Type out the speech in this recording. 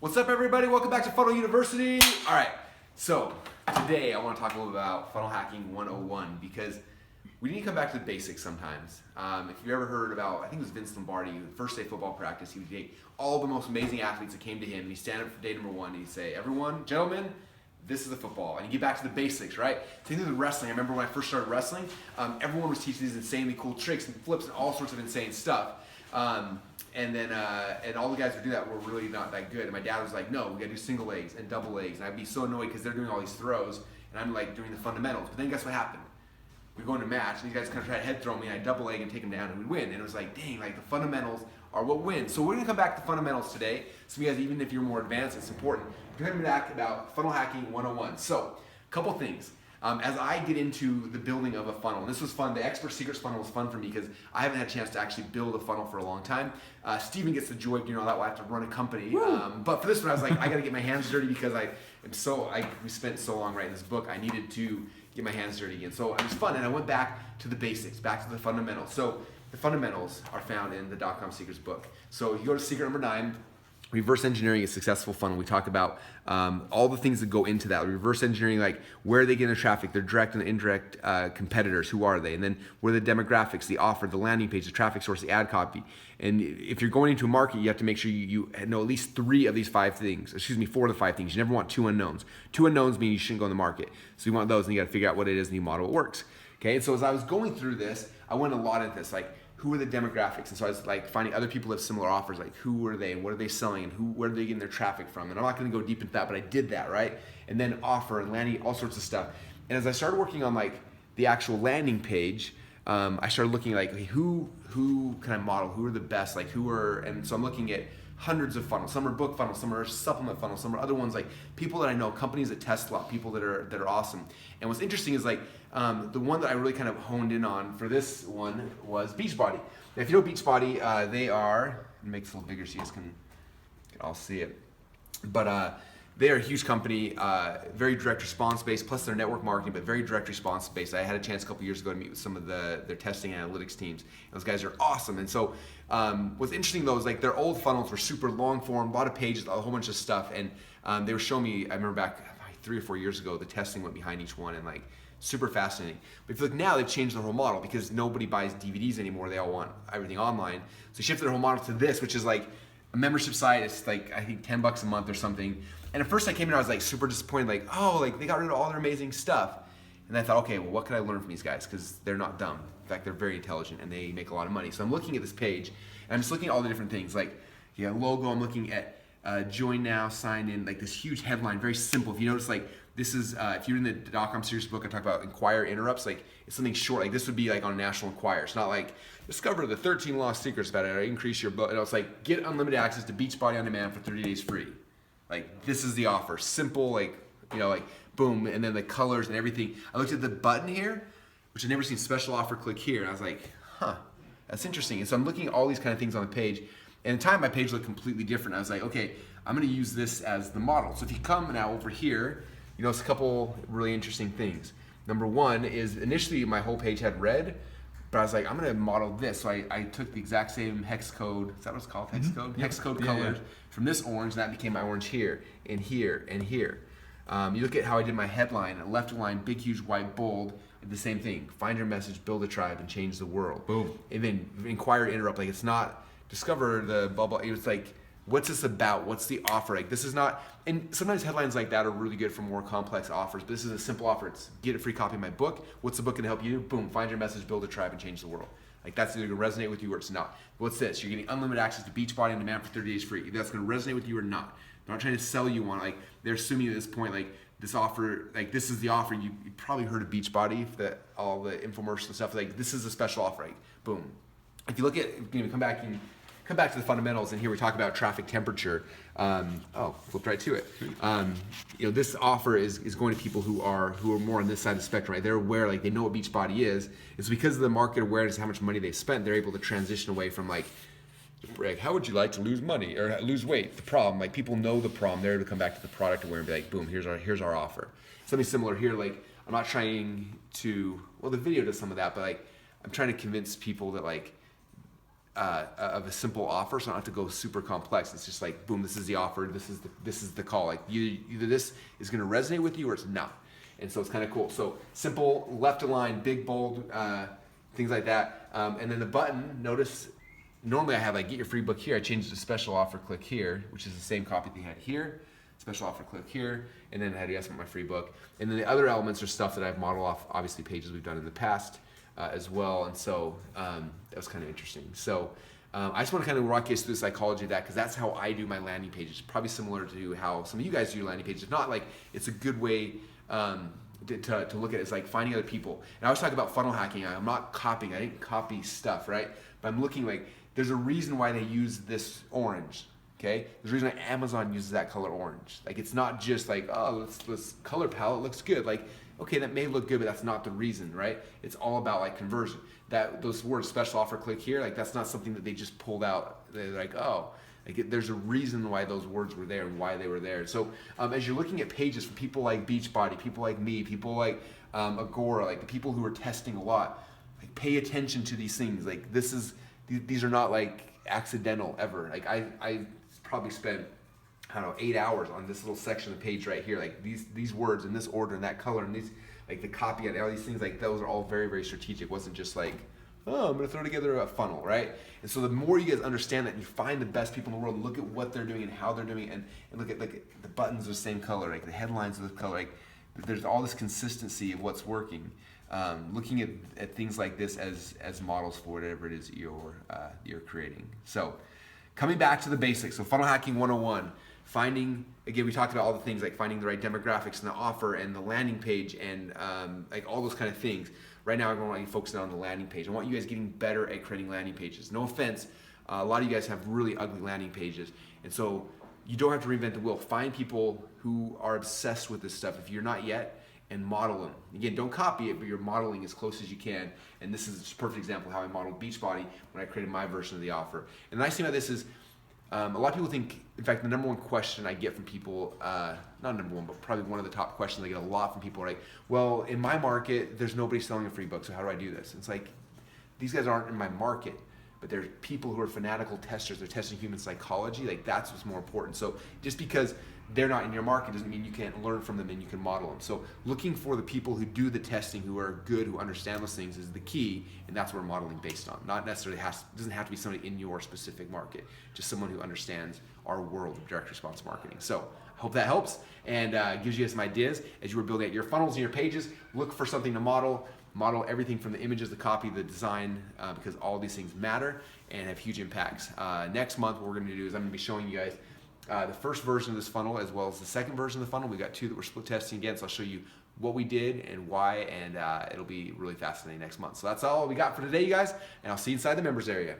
What's up, everybody? Welcome back to Funnel University. All right, so today I want to talk a little about funnel hacking 101 because we need to come back to the basics sometimes. If you've ever heard about, I think it was Vince Lombardi, first day football practice, he would take all the most amazing athletes that came to him and he'd stand up for day number one and he'd say, everyone, gentlemen, this is the football. And you get back to the basics, right? Same thing with wrestling. I remember when I first started wrestling, everyone was teaching these insanely cool tricks and flips and all sorts of insane stuff. And all the guys who do that were really not that good. And my dad was like, no, we gotta do single legs and double legs. And I'd be so annoyed because they're doing all these throws and I'm like doing the fundamentals. But then guess what happened? We go into a match and these guys kind of try to head throw me and I double leg and take them down and we'd win. And it was like, dang, like the fundamentals are what wins. So we're gonna come back to fundamentals today. So you guys, even if you're more advanced, it's important. We're gonna be back about funnel hacking 101. So, a couple things. As I get into the building of a funnel, and this was fun, the Expert Secrets funnel was fun for me because I haven't had a chance to actually build a funnel for a long time. Steven gets the joy of doing all that while I have to run a company. But for this one, I was like, I gotta get my hands dirty because we spent so long writing this book, I needed to get my hands dirty again. So it was fun, and I went back to the basics, back to the fundamentals. So the fundamentals are found in the .com Secrets book. So you go to secret number 9, reverse engineering a successful funnel. We talk about all the things that go into that. Reverse engineering, like where are they getting their traffic, their direct and indirect competitors, who are they? And then what are the demographics, the offer, the landing page, the traffic source, the ad copy. And if you're going into a market, you have to make sure you know at least 4 of the 5 things. You never want 2 unknowns. 2 unknowns mean you shouldn't go in the market. So you want those and you got to figure out what it is and you model what works. Okay, and so as I was going through this, I went a lot into this, like who are the demographics? And so I was like finding other people that have similar offers, like who are they and what are they selling and where are they getting their traffic from? And I'm not gonna go deep into that, but I did that, right? And then offer and landing, all sorts of stuff. And as I started working on like the actual landing page, I started looking like who can I model? Who are the best? Like and so I'm looking at hundreds of funnels. Some are book funnels, some are supplement funnels, some are other ones like people that I know, companies that test a lot, people that are awesome. And what's interesting is like the one that I really kind of honed in on for this one was Beachbody. Now, if you know Beachbody, they are, make this a little bigger so you guys can all see it. But they are a huge company, very direct response based, plus their network marketing, but very direct response based. I had a chance a couple years ago to meet with some of their testing and analytics teams. Those guys are awesome. And so what's interesting though is like their old funnels were super long form, a lot of pages, a whole bunch of stuff. And they were showing me, I remember back 3 or 4 years ago, the testing went behind each one and like super fascinating. But if you look now, they've changed their whole model because nobody buys DVDs anymore. They all want everything online. So they shifted their whole model to this, which is like a membership site. It's like, I think $10 a month or something. And at first I came in, I was like super disappointed, like, oh, like they got rid of all their amazing stuff. And I thought, okay, well, what can I learn from these guys? Because they're not dumb. In fact, they're very intelligent and they make a lot of money. So I'm looking at this page and I'm just looking at all the different things. Like, logo, I'm looking at join now, sign in, like this huge headline, very simple. If you notice, like, this is, if you're in the .com series book, I talk about Inquire interrupts, like it's something short, like this would be like on National Enquirer. It's not like, discover the 13 lost secrets about it, or increase your book. It's like, get unlimited access to Beachbody on demand for 30 days free. Like, this is the offer. Simple, like, like boom, and then the colors and everything. I looked at the button here, which I'd never seen, special offer, click here, and I was like, huh, that's interesting. And so I'm looking at all these kind of things on the page, and at the time my page looked completely different. I was like, okay, I'm gonna use this as the model. So if you come now over here, it's a couple really interesting things. Number one is initially my whole page had red, but I was like, I'm gonna model this. So I took the exact same hex code, is that what it's called, hex code? Hex code colors from this orange, and that became my orange here, and here, and here. You look at how I did my headline, left line, big, huge, white, bold, the same thing. Find your message, build a tribe, and change the world. Boom. And then inquire, interrupt, like it's not discover the blah, blah, it's like, what's this about? What's the offer? Like this is not, and sometimes headlines like that are really good for more complex offers, but this is a simple offer. It's get a free copy of my book. What's the book gonna help you do? Boom, find your message, build a tribe, and change the world. Like that's either gonna resonate with you or it's not. What's this? You're getting unlimited access to Beachbody on demand for 30 days free. That's gonna resonate with you or not. They're not trying to sell you on, like they're assuming at this point, like this offer, like this is the offer. You probably heard of Beachbody, all the infomercial and stuff, like this is a special offer, like boom. If you look at, come back to the fundamentals, and here we talk about traffic temperature. Flipped right to it. This offer is going to people who are more on this side of the spectrum, right? They're aware, like they know what Beachbody is. It's because of the market awareness, how much money they've spent, they're able to transition away from like, how would you like to lose money or lose weight? The problem, like people know the problem. They're able to come back to the product aware and be like, boom, here's our offer. Something similar here, like I'm not trying to, well, the video does some of that, but like I'm trying to convince people that like of a simple offer, so I don't have to go super complex. It's just like, boom, this is the offer, this is the call. Like either this is going to resonate with you or it's not. And so it's kind of cool. So simple, left align, big, bold, things like that. And then the button, notice, normally I have like get your free book here. I changed it to special offer, click here, which is the same copy they had here. Special offer, click here, and then how do you ask for my free book? And then the other elements are stuff that I've modeled off, obviously pages we've done in the past as well. And so that was kind of interesting. So I just want to kind of walk you through the psychology of that, because that's how I do my landing pages. Probably similar to how some of you guys do your landing pages. If not, like, it's a good way to look at it. It's like finding other people. And I always talk about funnel hacking. I'm not copying. I didn't copy stuff, right? But I'm looking like, there's a reason why they use this orange. Okay, there's a reason why Amazon uses that color orange. Like, it's not just like, oh, this color palette looks good. Like, okay, that may look good, but that's not the reason, right? It's all about like conversion. Those words, special offer, click here, like that's not something that they just pulled out. They're like, oh, like there's a reason why those words were there and why they were there. So as you're looking at pages for people like Beachbody, people like me, people like Agora, like the people who are testing a lot, like pay attention to these things. Like these are not like accidental ever. Like I probably spent, I don't know, 8 hours on this little section of the page right here. Like these words in this order and that color and these, like the copy and all these things, like those are all very, very strategic. It wasn't just like, oh, I'm gonna throw together a funnel, right? And so the more you guys understand that and you find the best people in the world, look at what they're doing and how they're doing it, and look at like the buttons are the same color, like the headlines are the color, like there's all this consistency of what's working. Looking at things like this as models for whatever it is you're creating. So coming back to the basics, so funnel hacking 101, finding, again, we talked about all the things like finding the right demographics and the offer and the landing page and like all those kind of things. Right now, I want you focusing on the landing page. I want you guys getting better at creating landing pages. No offense, a lot of you guys have really ugly landing pages. And so you don't have to reinvent the wheel. Find people who are obsessed with this stuff if you're not yet, and model them. Again, don't copy it, but you're modeling as close as you can. And this is a perfect example of how I modeled Beachbody when I created my version of the offer. And the nice thing about this is a lot of people think, in fact, the number one question I get from people, not number one, but probably one of the top questions I get a lot from people are like, well, in my market, there's nobody selling a free book, so how do I do this? And it's like, these guys aren't in my market, but there's people who are fanatical testers. They're testing human psychology. Like, that's what's more important. So just because they're not in your market doesn't mean you can't learn from them and you can model them. So looking for the people who do the testing, who are good, who understand those things is the key, and that's what we're modeling based on. Not necessarily doesn't have to be somebody in your specific market, just someone who understands our world of direct response marketing. So I hope that helps and gives you some ideas as you were building out your funnels and your pages. Look for something to model everything from the images, the copy, the design, because all these things matter and have huge impacts. Next month, what we're going to do is I'm going to be showing you guys the first version of this funnel as well as the second version of the funnel. We got two that we're split testing again, so I'll show you what we did and why, and it'll be really fascinating next month. So that's all we got for today, you guys, and I'll see you inside the members area.